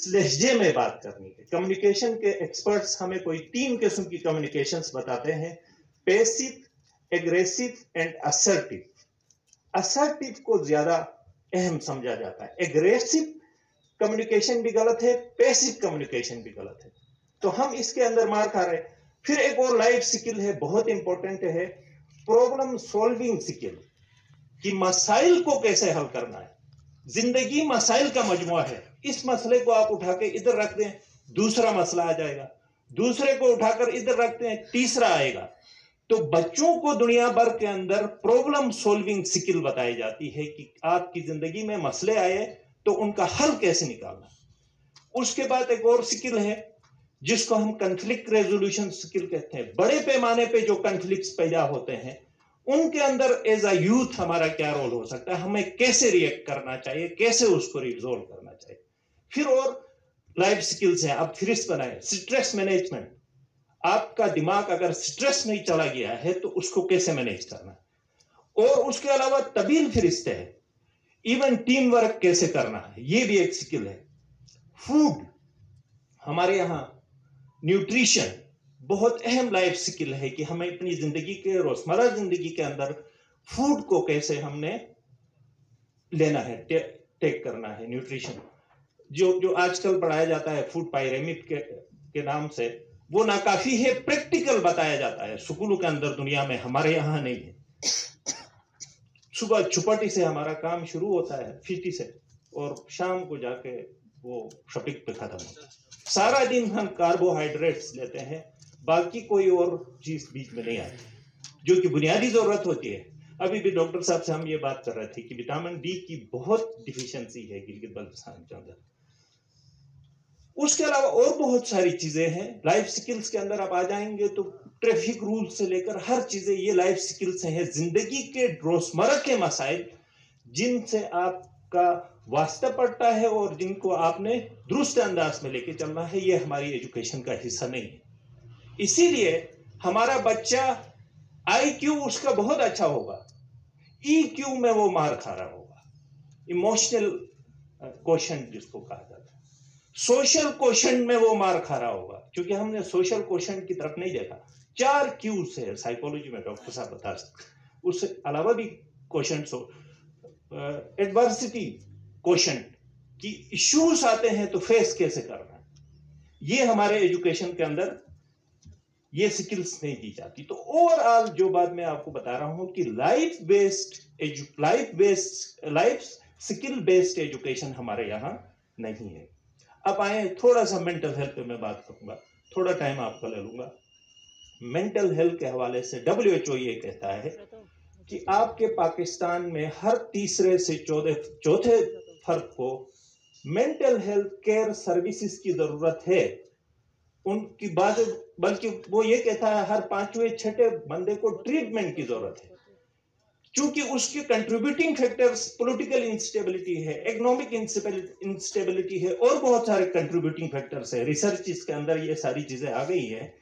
लहजे में बात करनी है। कम्युनिकेशन के एक्सपर्ट्स हमें कोई 3 किस्म की कम्युनिकेशंस बताते हैं, passive, aggressive and assertive. Assertive को ज्यादा अहम समझा जाता है। एग्रेसिव कम्युनिकेशन भी गलत है, पैसिव कम्युनिकेशन भी गलत है, तो हम इसके अंदर मार खा रहे हैं। फिर एक और लाइफ स्किल है, बहुत इंपॉर्टेंट है, प्रॉब्लम सॉल्विंग स्किल, कि मसाइल को कैसे हल करना है। जिंदगी मसाइल का मजमुआ है, इस मसले को आप उठा के इधर रख दें, दूसरा मसला आ जाएगा, दूसरे को उठाकर इधर रखते हैं, तीसरा आएगा। तो बच्चों को दुनिया भर के अंदर प्रॉब्लम सॉल्विंग स्किल बताई जाती है कि आपकी जिंदगी में मसले आए तो उनका हल कैसे निकालना। उसके बाद एक और स्किल है जिसको हम कॉन्फ्लिक्ट रेजोल्यूशन स्किल कहते हैं। बड़े पैमाने पे जो कॉन्फ्लिक्ट्स पैदा होते हैं उनके अंदर एज अ यूथ हमारा क्या रोल हो सकता है, हमें कैसे रिएक्ट करना चाहिए, कैसे उसको रिजोल्व करना चाहिए। फिर और लाइफ स्किल्स हैं, आप फिरिस्त बनाए, स्ट्रेस मैनेजमेंट, आपका दिमाग अगर स्ट्रेस नहीं चला गया है तो उसको कैसे मैनेज करना है। और उसके अलावा तबील फिरिस्त है, इवन टीम वर्क कैसे करना है, ये भी एक स्किल है। फूड, हमारे यहां न्यूट्रिशन बहुत अहम लाइफ स्किल है कि हमें अपनी जिंदगी के रोजमर्रा जिंदगी के अंदर फूड को कैसे हमने लेना है, टेक करना है। न्यूट्रिशन जो आजकल पढ़ाया जाता है फूड पायरेमिड के नाम से, वो नाकाफी है, प्रैक्टिकल बताया जाता है स्कूलों के अंदर दुनिया में, हमारे यहां नहीं है। सुबह चुपटी से हमारा काम शुरू होता है, फीटी से, और शाम को जाके वो शपिक पे खत्म होता है। सारा दिन हम कार्बोहाइड्रेट्स लेते हैं, बाकी कोई और चीज बीच में नहीं आती जो कि बुनियादी जरूरत होती है। अभी भी डॉक्टर साहब से हम ये बात कर रहे थे कि विटामिन डी की बहुत डिफिशियंसी है गिलगित बाल्टिस्तान के अंदर। उसके अलावा और बहुत सारी चीजें हैं लाइफ स्किल्स के अंदर। आप आ जाएंगे तो ट्रैफिक रूल से लेकर हर चीजें ये लाइफ स्किल्स हैं, जिंदगी के रोजमर्रा के मसाइल जिनसे आपका वास्ता पड़ता है और जिनको आपने दुरुस्त अंदाज में लेके चलना है, ये हमारी एजुकेशन का हिस्सा नहीं है। इसीलिए हमारा बच्चा IQ उसका बहुत अच्छा होगा, EQ में वो मार खा रहा होगा, इमोशनल क्वोशंट जिसको कहा जाता है, सोशल क्वोशंट में वो मार खा रहा होगा, क्योंकि हमने सोशल क्वोशंट की तरफ नहीं देखा। 4 Qs है साइकोलॉजी में, डॉक्टर साहब बता सकते, उससे अलावा भी क्वोशंट्स हो। एडवर्सिटी क्वोशंट, कि इश्यूज आते हैं तो फेस कैसे करना है, ये हमारे एजुकेशन के अंदर ये स्किल्स नहीं दी जाती। तो ओवरऑल जो बात मैं आपको बता रहा हूं कि लाइफ स्किल बेस्ड एजुकेशन हमारे यहां नहीं है। अब आए थोड़ा सा मेंटल हेल्थ पे मैं बात करूंगा, थोड़ा टाइम आपका ले लूंगा। मेंटल हेल्थ के हवाले से WHO ये कहता है कि आपके पाकिस्तान में हर तीसरे से चौथे फर्द को मेंटल हेल्थ केयर सर्विसेज की जरूरत है। उनकी बात, बल्कि वो ये कहता है हर 5वें 6ठे बंदे को ट्रीटमेंट की जरूरत है, क्योंकि उसके कंट्रीब्यूटिंग फैक्टर्स पॉलिटिकल इंस्टेबिलिटी है, इकोनॉमिक इंस्टेबिलिटी है, और बहुत सारे कंट्रीब्यूटिंग फैक्टर्स है। रिसर्च इसके अंदर ये सारी चीजें आ गई है।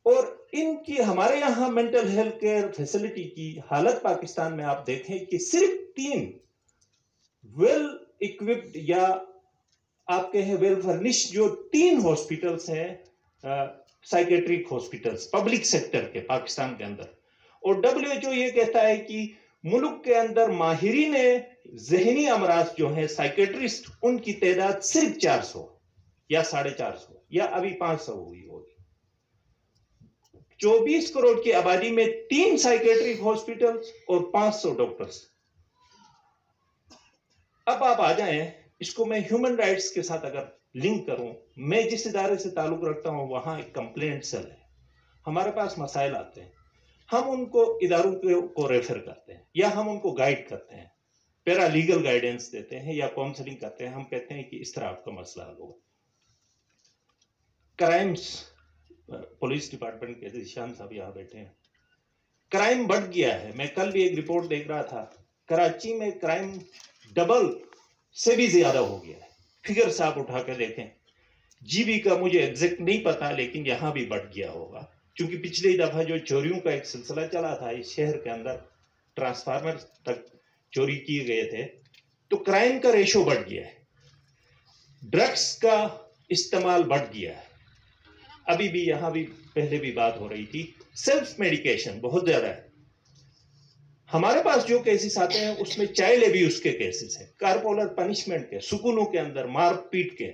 और इनकी हमारे यहाँ मेंटल हेल्थ केयर फैसिलिटी की हालत पाकिस्तान में आप देखें कि सिर्फ 3 वेल इक्विप्ड या आप कहें वेल फर्निश्ड जो 3 हॉस्पिटल्स हैं, साइकेट्रिक हॉस्पिटल्स पब्लिक सेक्टर के पाकिस्तान के अंदर। और WHO ये कहता है कि मुल्क के अंदर माहिरीन ज़हनी अमराज जो हैं साइकेट्रिस्ट, उनकी तादाद सिर्फ 400 या 450 या अभी 500 हुई होगी। 24 करोड़ की आबादी में 3 साइकेट्रिक हॉस्पिटल्स और 500 डॉक्टर्स। अब आप आ जाएं, इसको मैं ह्यूमन राइट्स के साथ अगर लिंक करूं, मैं जिस इदारे से ताल्लुक रखता हूं वहां एक कंप्लेंट सेल है। हमारे पास मसाइल आते हैं, हम उनको इदारों को रेफर करते हैं या हम उनको गाइड करते हैं, पैरा लीगल गाइडेंस देते हैं या काउंसलिंग करते हैं। हम कहते हैं कि इस तरह आपका मसला हल होगा। क्राइम्स, पुलिस डिपार्टमेंट के निशान साहब यहाँ बैठे हैं, क्राइम बढ़ गया है। मैं कल भी एक रिपोर्ट देख रहा था, कराची में क्राइम डबल से भी ज्यादा हो गया है। फिगर साहब उठा कर देखें। GB का मुझे एग्जैक्ट नहीं पता, लेकिन यहां भी बढ़ गया होगा, क्योंकि पिछली दफा जो चोरियों का एक सिलसिला चला था इस शहर के अंदर, ट्रांसफार्मर तक चोरी किए गए थे, तो क्राइम का रेशो बढ़ गया है। ड्रग्स का इस्तेमाल बढ़ गया है। अभी भी यहां भी पहले भी बात हो रही थी, सेल्फ मेडिकेशन बहुत ज्यादा है। हमारे पास जो केसेस आते हैं उसमें चाइल्ड एब्यूज के केसेस हैं, कार्पोरल पनिशमेंट के, सुकूनों के अंदर मार पीट के,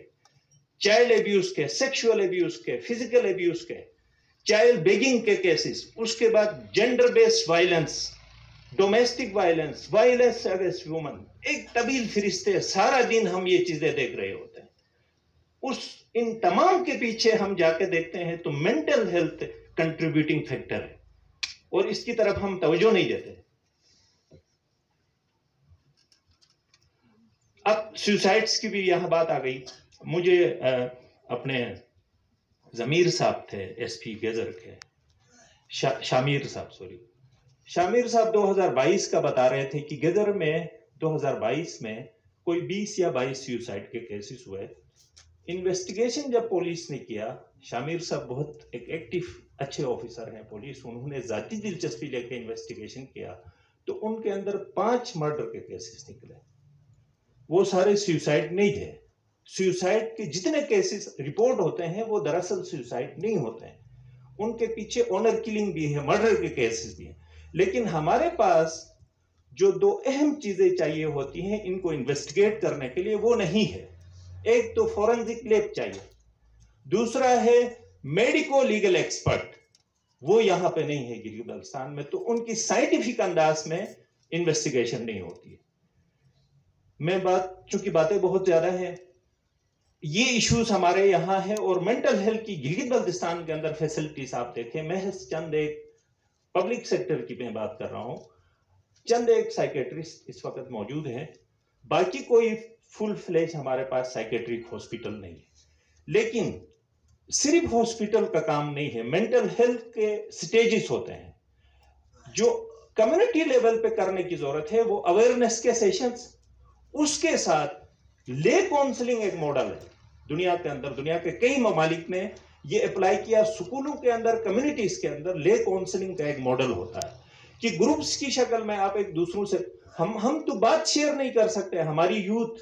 चाइल्ड एब्यूज के, सेक्सुअल एब्यूज के, फिजिकल एब्यूज के, चाइल्ड बेगिंग के केसेस, उसके बाद gender based violence, domestic violence, violence against woman, एक तबील फिरिश्ते, सारा दिन हम ये चीजें देख रहे होते हैं। इन तमाम के पीछे हम जाके देखते हैं तो मेंटल हेल्थ कंट्रीब्यूटिंग फैक्टर है, और इसकी तरफ हम तवज्जो नहीं देते। अब सुसाइड्स की भी यहां बात आ गई। मुझे अपने जमीर साहब थे एसपी गेजर के, शामिर साहब 2022 का बता रहे थे कि गेजर में 2022 में कोई 20 या 22 सुसाइड के केसेस हुए। इन्वेस्टिगेशन जब पुलिस ने किया, शामिर साहब बहुत एक एक्टिव अच्छे ऑफिसर हैं पुलिस, उन्होंने जाती दिलचस्पी लेकर इन्वेस्टिगेशन किया तो उनके अंदर 5 मर्डर के केसेस निकले। वो सारे सुसाइड नहीं थे। सुसाइड के जितने केसेस रिपोर्ट होते हैं वो दरअसल सुसाइड नहीं होते हैं, उनके पीछे ऑनर किलिंग भी है, मर्डर के केसेस भी हैं। लेकिन हमारे पास जो 2 अहम चीजें चाहिए होती हैं इनको इन्वेस्टिगेट करने के लिए, वो नहीं है। एक तो फोरेंसिक लैब चाहिए, दूसरा है मेडिको लीगल एक्सपर्ट, वो यहां पे नहीं है गिलगित बाल्टिस्तान में, तो उनकी साइंटिफिक अंदाज में इन्वेस्टिगेशन नहीं होती है। चूंकि बातें बहुत ज्यादा हैं, ये इश्यूज हमारे यहाँ है। और मेंटल हेल्थ की गिलगित बाल्टिस्तान के अंदर फैसिलिटीज आप देखें, महज चंद एक पब्लिक सेक्टर की मैं बात कर रहा हूं, चंद एक साइकेट्रिस्ट इस वक्त मौजूद हैं, बाकी कोई फुल फ्लेज हमारे पास साइकेट्रिक हॉस्पिटल नहीं है। लेकिन सिर्फ हॉस्पिटल का काम नहीं है, मेंटल हेल्थ के स्टेजेस होते हैं जो कम्युनिटी लेवल पे करने की जरूरत है, वो अवेयरनेस के सेशंस, उसके साथ ले काउंसलिंग एक मॉडल है दुनिया के अंदर, दुनिया के कई ममालिक ने ये अप्लाई किया। स्कूलों के अंदर, कम्युनिटीज के अंदर ले काउंसलिंग का एक मॉडल होता है कि ग्रुप्स की शक्ल में आप एक दूसरों से, हम तो बात शेयर नहीं कर सकते, हमारी यूथ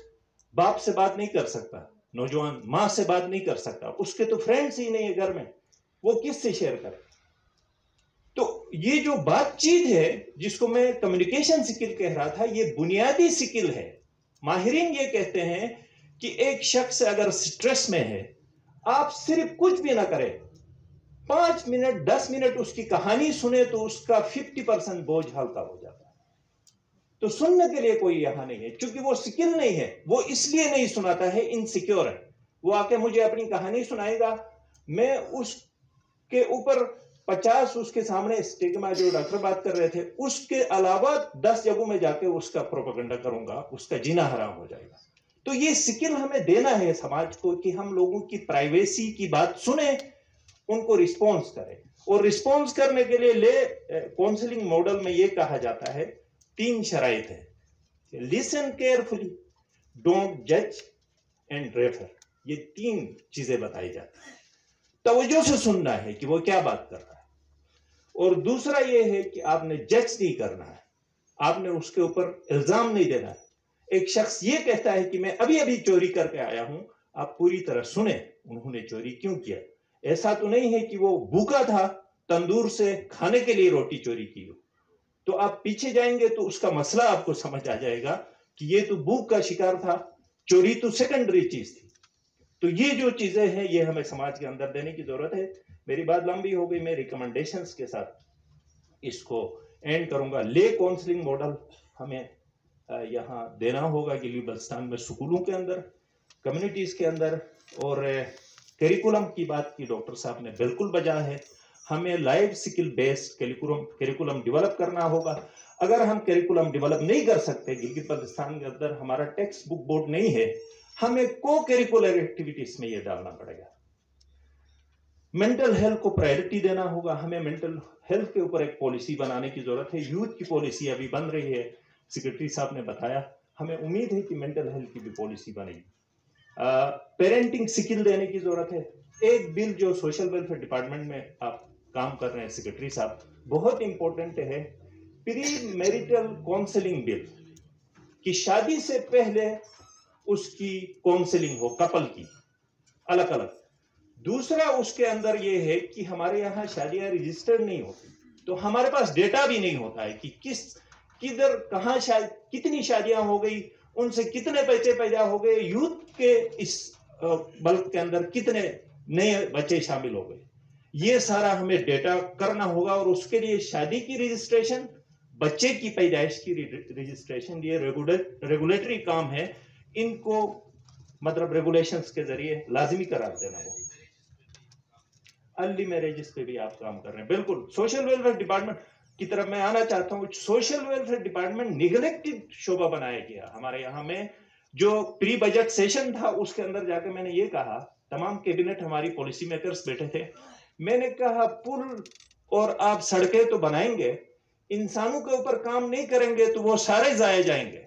बाप से बात नहीं कर सकता, नौजवान मां से बात नहीं कर सकता, उसके तो फ्रेंड्स ही नहीं है घर में, वो किससे शेयर करे। तो ये जो बातचीत है जिसको मैं कम्युनिकेशन स्किल कह रहा था, ये बुनियादी स्किल है। माहिरीन ये कहते हैं कि एक शख्स अगर स्ट्रेस में है, आप सिर्फ कुछ भी ना करें, 5 मिनट 10 मिनट उसकी कहानी सुने तो उसका 50% बोझ हल्का हो जाता है। तो सुनने के लिए कोई यहां नहीं है, क्योंकि वो स्किल नहीं है, वो इसलिए नहीं सुनाता है, इनसिक्योर है। वो आके मुझे अपनी कहानी सुनाएगा, मैं उसके ऊपर 50 उसके सामने स्टिग्मा जो डॉक्टर बात कर रहे थे उसके अलावा 10 जगहों में जाके उसका प्रोपेगेंडा करूंगा, उसका जीना हराम हो जाएगा। तो ये स्किल हमें देना है समाज को कि हम लोगों की प्राइवेसी की बात सुने, उनको रिस्पॉन्स करें। और रिस्पॉन्स करने के लिए ले काउंसलिंग मॉडल में ये कहा जाता है 3 शराइत है, लिसन केयरफुली, डोंट जज एंड रेफर। ये 3 चीजें बताई जाती हैं। तवज्जो से सुनना है कि वो क्या बात कर रहा है, और दूसरा ये है कि आपने जज नहीं करना है, आपने उसके ऊपर इल्जाम नहीं देना है। एक शख्स ये कहता है कि मैं अभी अभी चोरी करके आया हूं, आप पूरी तरह सुने उन्होंने चोरी क्यों किया। ऐसा तो नहीं है कि वो भूखा था, तंदूर से खाने के लिए रोटी चोरी की हो, तो आप पीछे जाएंगे तो उसका मसला आपको समझ आ जाएगा कि ये तो भूख का शिकार था, चोरी तो सेकेंडरी चीज थी। तो ये जो चीजें हैं ये हमें समाज के अंदर देने की जरूरत है। मेरी बात लंबी हो गई, मैं रिकमेंडेशंस के साथ इसको एंड करूंगा। ले काउंसलिंग मॉडल हमें यहाँ देना होगा गिलगित बाल्टिस्तान में, स्कूलों के अंदर, कम्युनिटीज के अंदर। और करिकुलम की बात की डॉक्टर साहब ने बिल्कुल बजा है, हमें life skill based curriculum develop करना होगा। अगर हम करिकुलम डेवलप नहीं कर सकते, गिलगित बाल्टिस्तान के अंदर हमारा टेक्स्ट बुक बोर्ड नहीं है, हमें को करिकुलर एक्टिविटीज में ये डालना पड़ेगा। मेंटल हेल्थ को प्रायोरिटी देना होगा, हमें मेंटल हेल्थ के ऊपर एक पॉलिसी बनाने की जरूरत है। यूथ की पॉलिसी अभी बन रही है, सेक्रेटरी साहब ने बताया, हमें उम्मीद है कि मेंटल हेल्थ की भी पॉलिसी बनेगी। पेरेंटिंग स्किल देने की जरूरत है। एक बिल जो सोशल वेलफेयर डिपार्टमेंट में आप काम कर रहे हैं सेक्रेटरी साहब, बहुत इंपॉर्टेंट है, प्री मैरिटल काउंसलिंग बिल, कि शादी से पहले उसकी काउंसलिंग हो कपल की अलग अलग। दूसरा उसके अंदर ये है कि हमारे यहाँ शादियां रजिस्टर्ड नहीं होती, तो हमारे पास डेटा भी नहीं होता है कि किधर कहाँ कितनी शादियां हो गई, उनसे कितने बच्चे पैदा हो गए, यूथ के इस बल्क के अंदर कितने नए बच्चे शामिल हो गए। ये सारा हमें डेटा करना होगा और उसके लिए शादी की रजिस्ट्रेशन, बच्चे की पैदाइश की रजिस्ट्रेशन, ये रेगुलेटरी काम है, इनको मतलब रेगुलेशंस के जरिए लाजमी करार देना होगा। अर्ली मैरिजेस पे भी आप काम कर रहे हैं, बिल्कुल। सोशल वेलफेयर डिपार्टमेंट की तरफ मैं आना चाहता हूँ। सोशल वेलफेयर डिपार्टमेंट निगलेक्टेड शोबा बनाया गया हमारे यहाँ में। जो प्री बजट सेशन था उसके अंदर जाकर मैंने ये कहा, तमाम कैबिनेट हमारी पॉलिसी मेकर्स बैठे थे, मैंने कहा पुल और आप सड़कें तो बनाएंगे, इंसानों के ऊपर काम नहीं करेंगे तो वो सारे जाए जाएंगे।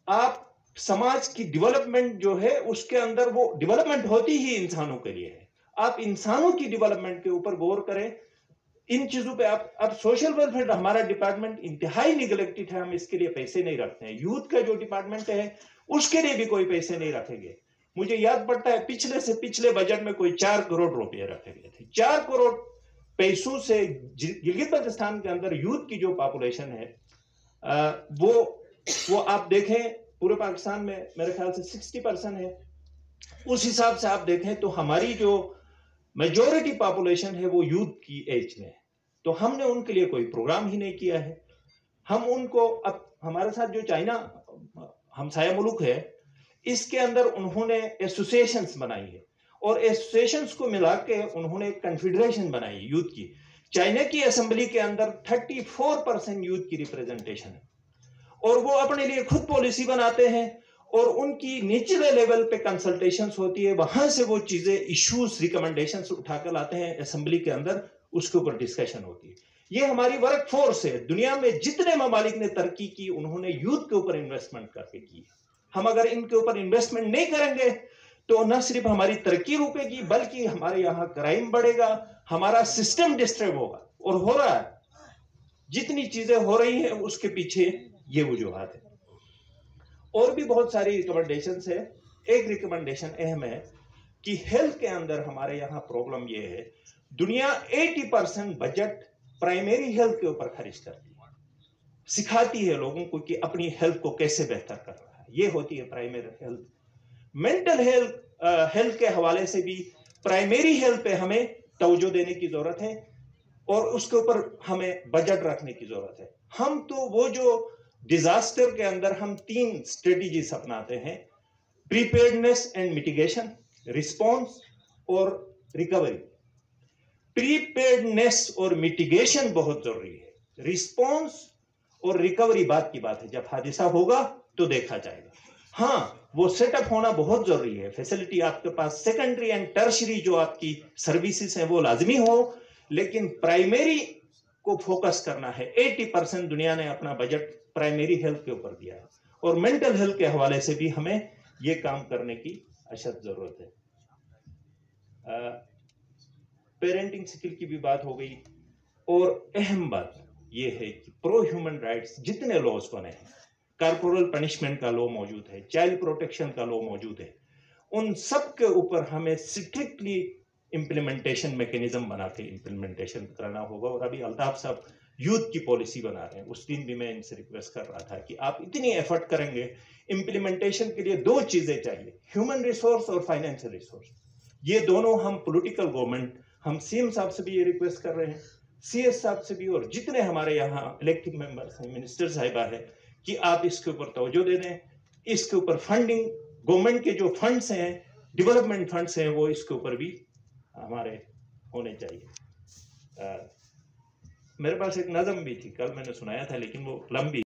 आप समाज की डेवलपमेंट जो है उसके अंदर वो डेवलपमेंट होती ही इंसानों के लिए है। आप इंसानों की डेवलपमेंट के ऊपर गौर करें, इन चीजों पे आप। अब सोशल वेलफेयर हमारा डिपार्टमेंट इंतहाई निगलेक्टेड है, हम इसके लिए पैसे नहीं रखते हैं। यूथ का जो डिपार्टमेंट है उसके लिए भी कोई पैसे नहीं रखेंगे। मुझे याद पड़ता है पिछले से पिछले बजट में कोई 4 करोड़ रुपए रखे गए थे। 4 करोड़ पैसों से गिलगित बल्तिस्तान के अंदर यूथ की जो पॉपुलेशन है वो आप देखें पूरे पाकिस्तान में मेरे ख्याल से 60% है। उस हिसाब से आप देखें तो हमारी जो मेजॉरिटी पॉपुलेशन है वो यूथ की एज में है। तो हमने उनके लिए कोई प्रोग्राम ही नहीं किया है। हम उनको, अब हमारे साथ जो चाइना हमसाया मुल्क है, इसके अंदर उन्होंने एसोसिएशंस बनाई है और एसोसिएशंस को मिला के उन्होंने एक कन्फेडरेशन बनाई यूथ की। चाइना की असेंबली के अंदर 34% यूथ की रिप्रेजेंटेशन है और वो अपने लिए खुद पॉलिसी बनाते हैं और उनकी निचले लेवल पे कंसल्टेशंस होती है, वहां से वो चीजें, इश्यूज, रिकमेंडेशंस उठाकर लाते हैं असेंबली के अंदर, उसके ऊपर डिस्कशन होती है। ये हमारी वर्क फोर्स है। दुनिया में जितने ममालिक ने तरक्की की उन्होंने यूथ के ऊपर इन्वेस्टमेंट करके की। हम अगर इनके ऊपर इन्वेस्टमेंट नहीं करेंगे तो न सिर्फ हमारी तरक्की रुकेगी बल्कि हमारे यहाँ क्राइम बढ़ेगा, हमारा सिस्टम डिस्टर्ब होगा और हो रहा है। जितनी चीजें हो रही हैं उसके पीछे ये वजूहात है। और भी बहुत सारी रिकमेंडेशंस है। एक रिकमेंडेशन अहम है कि हेल्थ के अंदर हमारे यहाँ प्रॉब्लम ये है, दुनिया 80% बजट प्राइमरी हेल्थ के ऊपर खर्च करती है, सिखाती है लोगों को कि अपनी हेल्थ को कैसे बेहतर करना है, ये होती है प्राइमरी हेल्थ। मेंटल हेल्थ के हवाले से भी प्राइमरी हेल्थ पे हमें तवज्जो देने की जरूरत है और उसके ऊपर हमें बजट रखने की जरूरत है। हम तो वो जो डिजास्टर के अंदर हम 3 स्ट्रेटेजीज अपनाते हैं, प्रीपेयर्डनेस एंड मिटिगेशन, रिस्पॉन्स और रिकवरी। प्रीपेयर्डनेस और मिटिगेशन बहुत जरूरी है, रिस्पॉन्स और रिकवरी बात की बात है, जब हादसा होगा तो देखा जाएगा। हाँ, वो सेटअप होना बहुत जरूरी है, फैसिलिटी आपके पास, सेकेंडरी एंड टर्शरी जो आपकी सर्विसेज हैं वो लाजमी हो, लेकिन प्राइमरी को फोकस करना है। 80% दुनिया ने अपना बजट प्राइमरी हेल्थ के ऊपर दिया है और मेंटल हेल्थ के हवाले से भी हमें ये काम करने की अशद जरूरत है। पेरेंटिंग स्किल की भी बात हो गई और अहम बात ये है कि प्रो ह्यूमन राइट्स जितने लॉज बने हैं, कॉर्पोरल पनिशमेंट का लॉ मौजूद है, चाइल्ड प्रोटेक्शन का लॉ मौजूद है, उन सब के ऊपर हमें स्ट्रिक्टली इंप्लीमेंटेशन मैकेनिज्म बना के इंप्लीमेंटेशन करना होगा। और अभी अल्ताफ साहब यूथ की पॉलिसी बना रहे हैं, उस दिन भी मैं इनसे रिक्वेस्ट कर रहा था कि आप इतनी एफर्ट करेंगे इंप्लीमेंटेशन के लिए, 2 चीजें चाहिए, ह्यूमन रिसोर्स और फाइनेंशियल रिसोर्स। ये दोनों हम पॉलिटिकल गवर्नमेंट, हम सीएम साहब से भी ये रिक्वेस्ट कर रहे हैं, सीएस साहब से भी, और जितने हमारे यहाँ इलेक्टेड मेंबर्स हैं, मिनिस्टर साहिबा है, कि आप इसके ऊपर तवज्जो दे दें। इसके ऊपर फंडिंग, गवर्नमेंट के जो फंड्स हैं, डेवलपमेंट फंड्स हैं, वो इसके ऊपर भी हमारे होने चाहिए। मेरे पास एक नज़म भी थी, कल मैंने सुनाया था, लेकिन वो लंबी